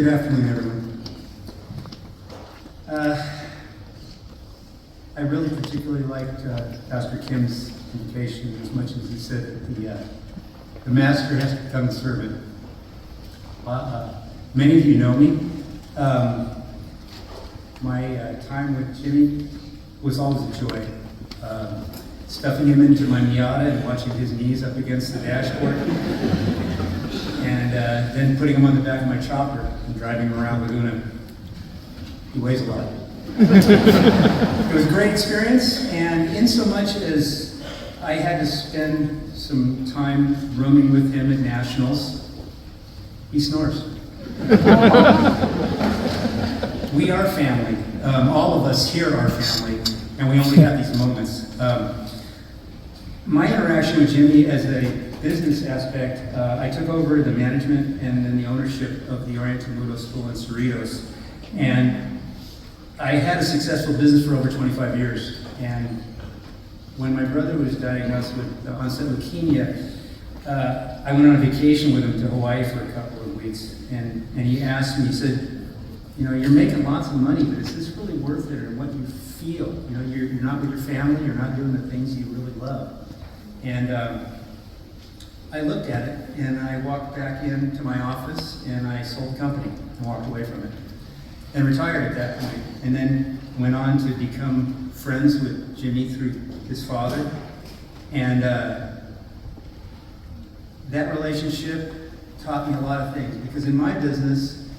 Good afternoon, everyone. I really particularly liked Pastor Kim's invitation as much as he said that the master has to become the servant. Many of you know me. My time with Jimmy was always a joy. Stuffing him into my Miata and watching his knees up against the dashboard. And then putting him on the back of my chopper and driving him around Laguna. He weighs a lot. It was a great experience, and in so much as I had to spend some time rooming with him at Nationals, he snores. We are family. All of us here are family, and we only have these moments. My interaction with Jimmy as a business aspect, I took over the management and then the ownership of the Oriental Mudo School in Cerritos, and I had a successful business for over 25 years. And when my brother was diagnosed with onset leukemia, I went on a vacation with him to Hawaii for a couple of weeks, and he asked me, he said, you know, you're making lots of money, but is this really worth it, or what you feel? You know, you're not with your family, you're not doing the things you really love. And I looked at it, and I walked back into my office, and I sold the company and walked away from it, and retired at that point, and then went on to become friends with Jimmy through his father. And that relationship taught me a lot of things, because in my business,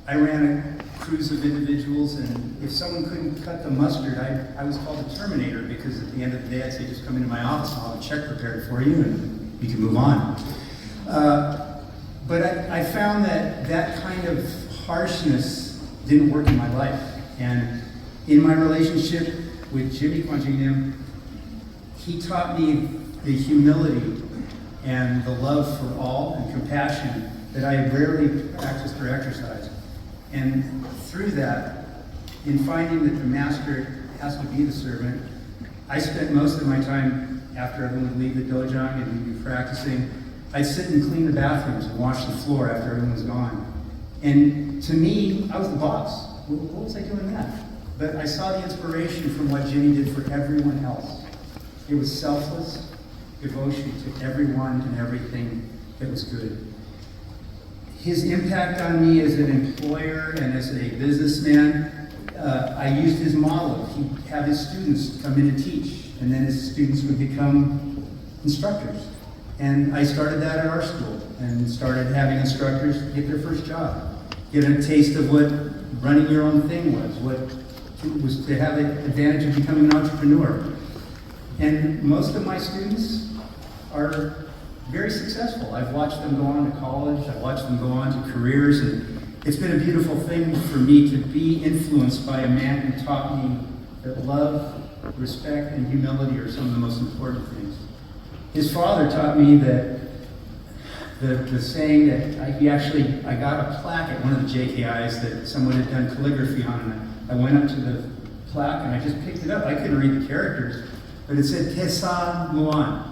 I ran a crews of individuals, and if someone couldn't cut the mustard, I was called a terminator, because at the end of the day, I'd say, just come into my office, I'll have a check prepared for you, and you can move on. But I found that kind of harshness didn't work in my life. And in my relationship with Jimmy Quanjinium, he taught me the humility and the love for all and compassion that I rarely practiced or exercised. And through that, in finding that the master has to be the servant, I spent most of my time after everyone would leave the dojang and we'd be practicing, I'd sit and clean the bathrooms and wash the floor after everyone was gone. And to me, I was the boss. What was I doing that? But I saw the inspiration from what Jimmy did for everyone else. It was selfless devotion to everyone and everything that was good. His impact on me as an employer and as a businessman, I used his model. He'd have his students come in and teach, and then his students would become instructors. And I started that at our school, and started having instructors get their first job, get a taste of what running your own thing was, what it was to have the advantage of becoming an entrepreneur. And most of my students are very successful. I've watched them go on to college, I've watched them go on to careers, and it's been a beautiful thing for me to be influenced by a man who taught me that love, respect, and humility are some of the most important things. His father taught me that the saying that I got a plaque at one of the JKIs that someone had done calligraphy on, and I went up to the plaque and I just picked it up. I couldn't read the characters, but it said Kesa Muan,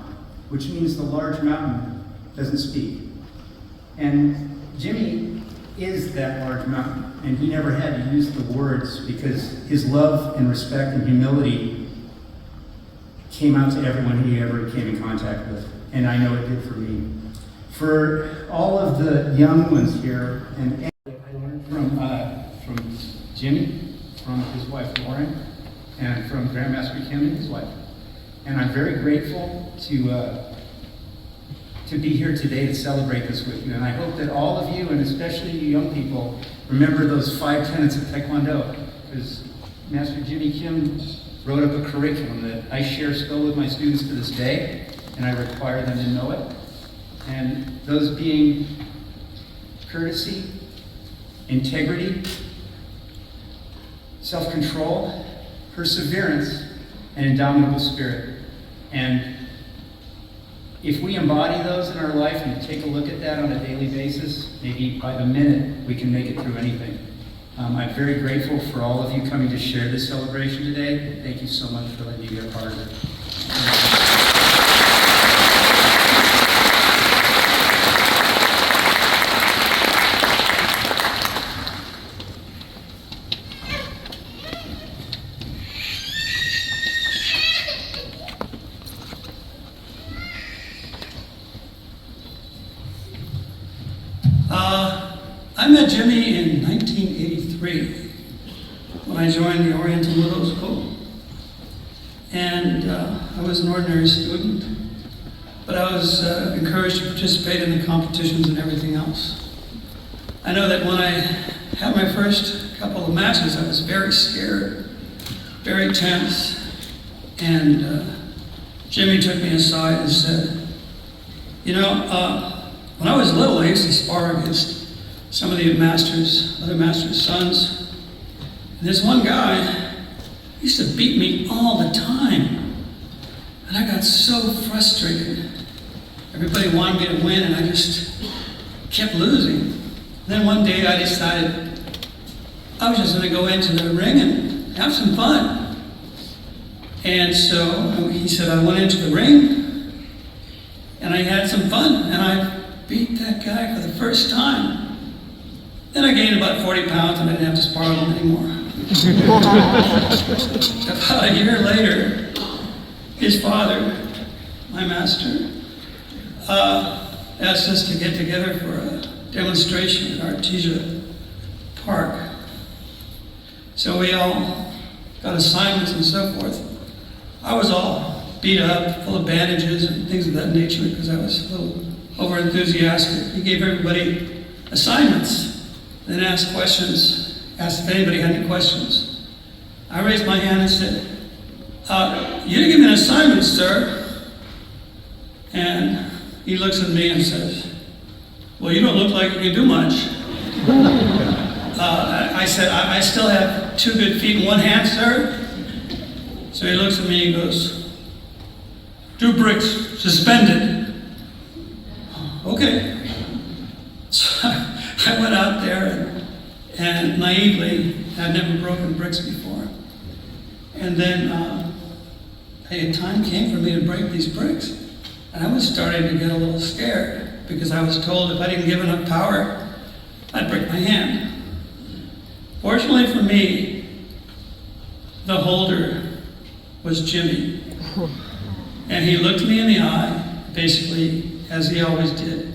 which means the large mountain doesn't speak. And Jimmy is that large mountain, and he never had to use the words because his love and respect and humility came out to everyone he ever came in contact with, and I know it did for me. For all of the young ones here, and I learned from Jimmy, from his wife Lauren, and from Grandmaster Kim and his wife. And I'm very grateful to be here today to celebrate this with you. And I hope that all of you, and especially you young people, remember those 5 tenets of Taekwondo. Because Master Jimmy Kim wrote up a curriculum that I share still with my students to this day, and I require them to know it. And those being courtesy, integrity, self-control, perseverance, and indomitable spirit. And if we embody those in our life and take a look at that on a daily basis, maybe by the minute we can make it through anything. I'm very grateful for all of you coming to share this celebration today. Thank you so much for letting me be a part of it. I met Jimmy in 1983 when I joined the Oriental Middle School. And I was an ordinary student, but I was encouraged to participate in the competitions and everything else. I know that when I had my first couple of matches, I was very scared, very tense, and Jimmy took me aside and said, you know, when I was little, I used to spar against some of the other masters' sons. And this one guy used to beat me all the time. And I got so frustrated. Everybody wanted me to win, and I just kept losing. And then one day I decided I was just going to go into the ring and have some fun. And so he said I went into the ring, and I had some fun, and I beat that guy for the first time. Then I gained about 40 pounds, and I didn't have to spar with him anymore. About a year later, his father, my master, asked us to get together for a demonstration at Artesia Park. So we all got assignments and so forth. I was all beat up, full of bandages and things of that nature because I was a little over-enthusiastic. He gave everybody assignments, then asked questions, asked if anybody had any questions. I raised my hand and said, you didn't give me an assignment, sir. And he looks at me and says, well, you don't look like you can do much. I said, I still have 2 good feet and 1 hand, sir. So he looks at me and goes, 2 bricks, suspended. Okay. So I went out there and naively, I'd never broken bricks before. And then a time came for me to break these bricks. And I was starting to get a little scared because I was told if I didn't give enough power, I'd break my hand. Fortunately for me, the holder was Jimmy. And he looked me in the eye, basically, as he always did.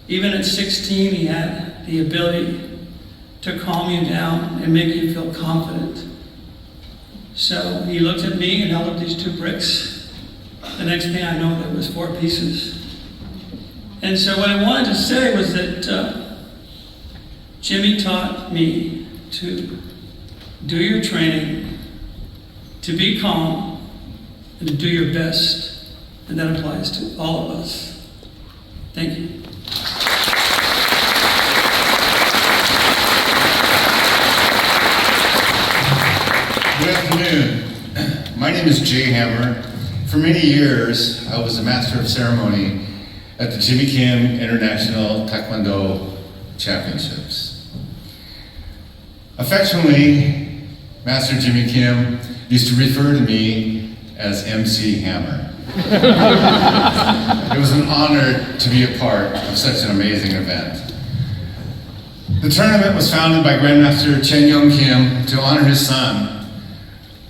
Even at 16, he had the ability to calm you down and make you feel confident. So he looked at me and held up these 2 bricks. The next thing I know, there was 4 pieces. And so what I wanted to say was that Jimmy taught me to do your training, to be calm, and to do your best. And that applies to all of us. Thank you. Good afternoon. My name is Jay Hammer. For many years, I was the master of ceremony at the Jimmy Kim International Taekwondo Championships. Affectionately, Master Jimmy Kim used to refer to me as MC Hammer. It was an honor to be a part of such an amazing event. The tournament was founded by Grandmaster Chen Young Kim to honor his son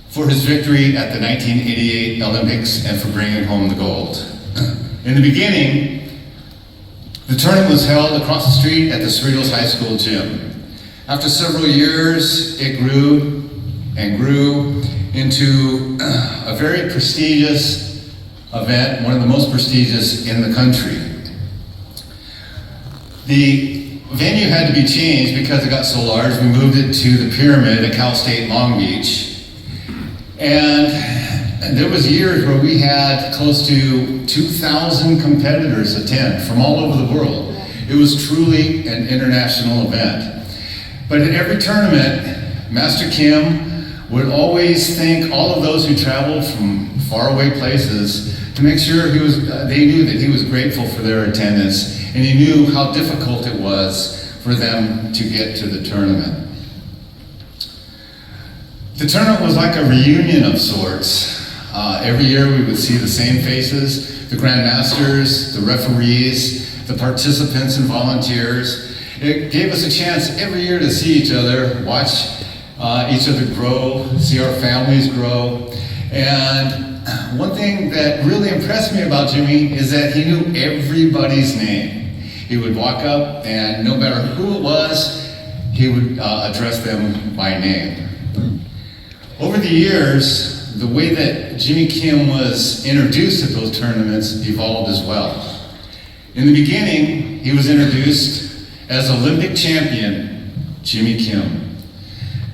for his victory at the 1988 Olympics and for bringing home the gold. In the beginning, the tournament was held across the street at the Cerritos High School gym. After several years, it grew and grew into a very prestigious event, one of the most prestigious in the country. The venue had to be changed because it got so large. We moved it to the Pyramid at Cal State Long Beach. And there was years where we had close to 2,000 competitors attend from all over the world. It was truly an international event. But in every tournament, Master Kim would always thank all of those who traveled from faraway places to make sure they knew that he was grateful for their attendance, and he knew how difficult it was for them to get to the tournament. The tournament was like a reunion of sorts. Every year we would see the same faces, the grandmasters, the referees, the participants and volunteers. It gave us a chance every year to see each other, watch each other grow, see our families grow. And one thing that really impressed me about Jimmy is that he knew everybody's name. he would walk up, and no matter who it was, he would address them by name. Over the years, the way that Jimmy Kim was introduced at those tournaments evolved as well. In the beginning, he was introduced as Olympic champion Jimmy Kim.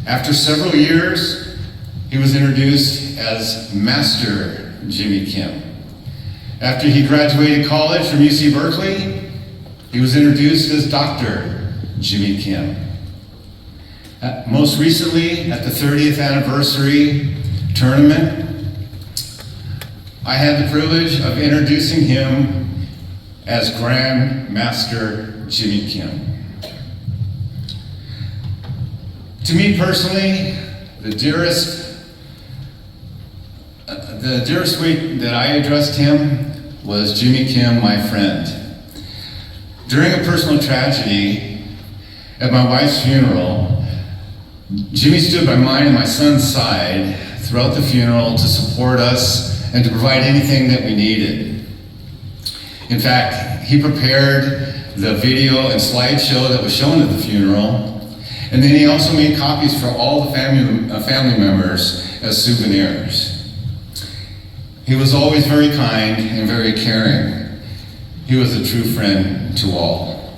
After several years, he was introduced as Master Jimmy Kim. After he graduated college from UC Berkeley, he was introduced as Dr. Jimmy Kim. Most recently, at the 30th anniversary tournament, I had the privilege of introducing him as Grandmaster Jimmy Kim. To me personally, the dearest way that I addressed him was Jimmy Kim, my friend. During a personal tragedy at my wife's funeral, Jimmy stood by mine and my son's side throughout the funeral to support us and to provide anything that we needed. In fact, he prepared the video and slideshow that was shown at the funeral, and then he also made copies for all the family members as souvenirs. He was always very kind and very caring. He was a true friend to all.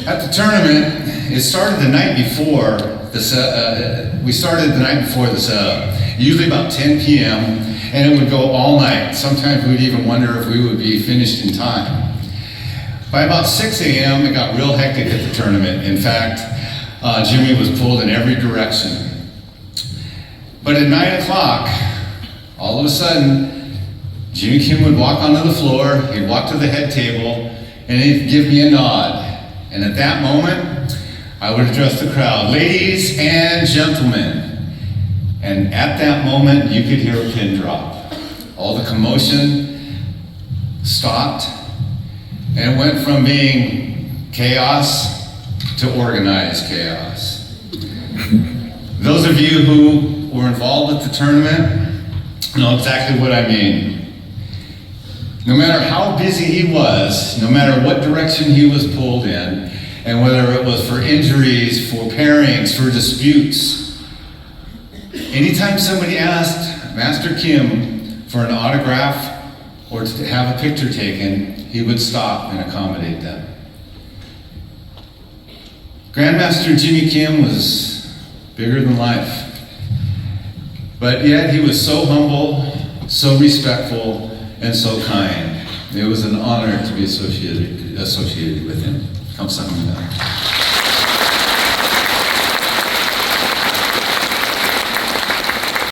At the tournament, it started the night before the setup, usually about 10 p.m., and it would go all night. Sometimes we'd even wonder if we would be finished in time. By about 6 a.m., it got real hectic at the tournament. In fact, Jimmy was pulled in every direction. But at 9 o'clock, all of a sudden, Jimmy Kim would walk onto the floor, he'd walk to the head table, and he'd give me a nod. And at that moment, I would address the crowd, ladies and gentlemen. And at that moment, you could hear a pin drop. All the commotion stopped, and it went from being chaos to organized chaos. Those of you who were involved at the tournament know exactly what I mean. No matter how busy he was, no matter what direction he was pulled in, and whether it was for injuries, for pairings, for disputes, anytime somebody asked Master Kim for an autograph or to have a picture taken, he would stop and accommodate them. Grandmaster Jimmy Kim was bigger than life, but yet he was so humble, so respectful, and so kind. It was an honor to be associated with him. Come, son.